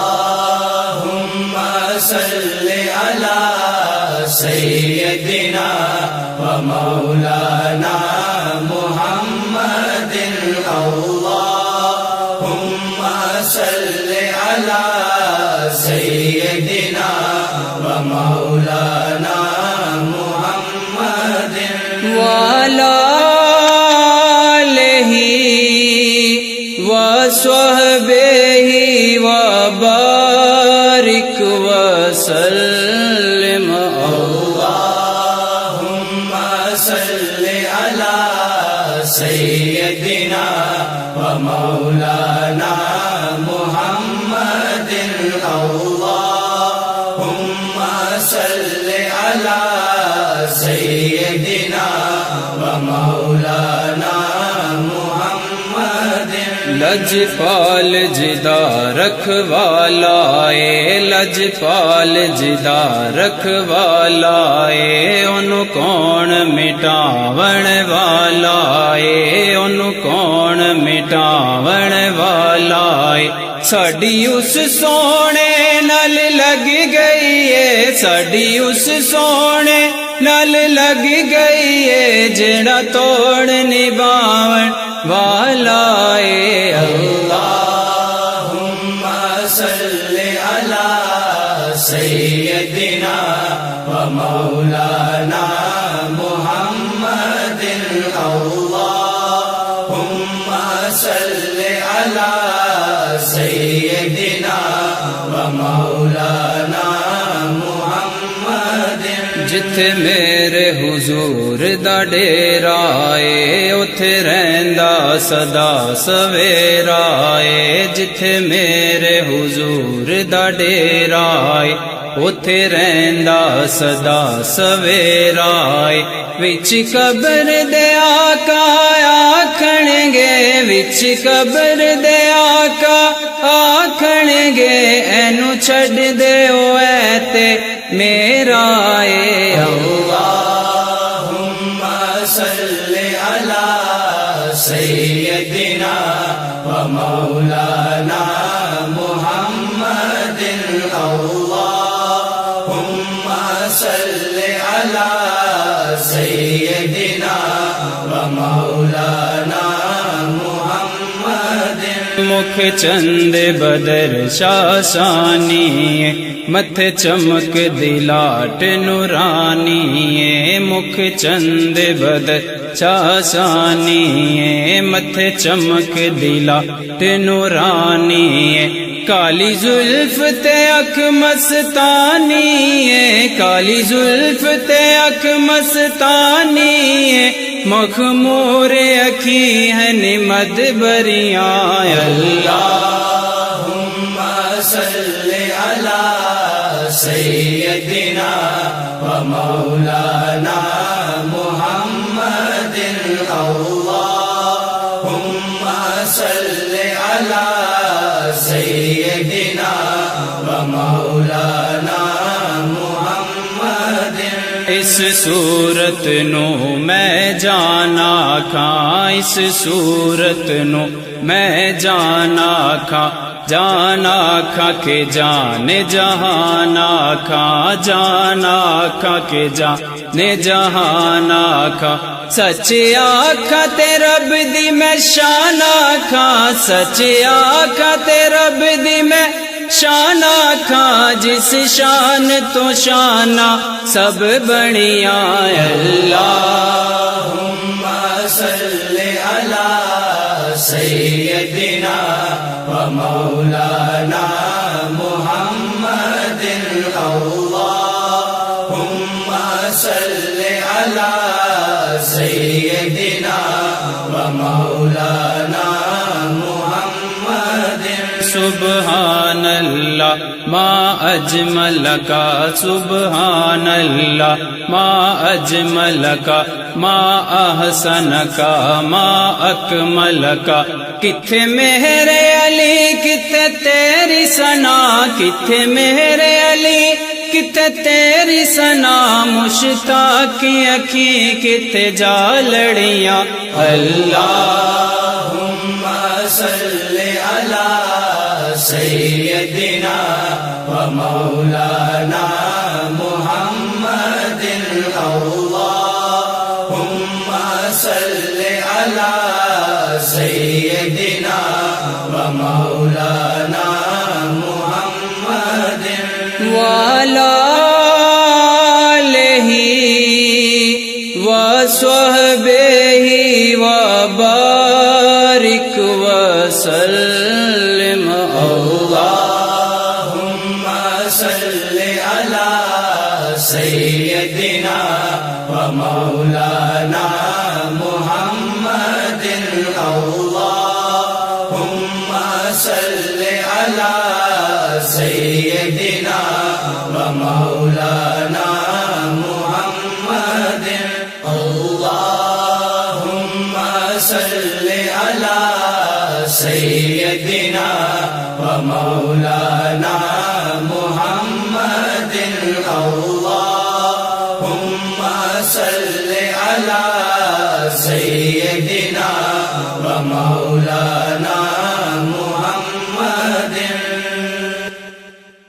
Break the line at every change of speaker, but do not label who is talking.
اللهم صل على سيدنا ومولانا محمد اللهم صل على سيدنا ومولانا محمد
وعلى آلہ وصحبہ وبارک وسلم
اللهم صل على سيدنا ومولانا محمد اللهم صل على سيدنا ومولانا محمد
لجپال جدا رکھوالا اے لجپال جدا رکھوالا اے انہوں کون مٹاون والا اے انہوں کون مٹاون والا اے ساڈی اس سونے نال لگ گئی ہے ساڈی اس سونے نال لگ گئی ہے جڑا توڑ نبھاون والا اے
اللهم صل على سيدنا ومولانا محمد اللهم صل على سيدنا ومولانا محمد
جتھے میرے حضور دا ڈیرا اے اوتھے رہندا سدا سویرا اے جتھے میرے حضور دا ڈیرا اے اوتھے رہندا سدا سویرا اے وچ قبر دے آقا آکھن گے وچ قبر دے آقا آکھن گے اینو چھڈ دیو اے تے میرا اے
اللهم صل على سيدنا ومولانا محمد اللهم صل على سيدنا ومولانا محمد
مکھ چند بدر شاشانی متھ چمک دلاٹ نورانی مکھ چند بدر شاشانی متھ چمک دلاٹ نورانی کالی زلف تے اکھ مستانی کالی زلف تے اکھ مستانی مخمور اکھی ہیں مدبریاں
اللهم صل على سيدنا ومولانا محمد اللهم صل على سيدنا ومولانا محمد
اس صورت نو میں جانا کھاں اس صورت نو میں جانا کھاں جانا کھا کے جان جہانا کھا جانا کھا کے جان جہانا کھا سچ آکھا تے رب دی میں شانا کھا سچ آکھا تے رب دی میں شانا کھا جس شان تو شانا سب بنیا
اللهم صل على سيدنا ومولانا محمد اللهم صل على سيدنا ومولانا محمد
سبحان اللہ ما اجمل کا سبحان اللہ ما اجمل کا ما احسن کا ما اکمل کا کتھے میرے علی کتھے تیری ثنا کتھے میرے علی کتھے تیری ثنا مشتاق اکھی کتھے جا لڑیاں
اللهم صل على سيدنا ومولانا محمد اللهم صل على سيدنا ومولانا محمد
وعلى آلہ وصحبہ وبارک وسلم
اللهم صل على سيدنا ومولانا محمد اللهم صل على سيدنا ومولانا محمد اللهم صل على سيدنا ومولانا محمد اللهم صل على سيدنا ومولانا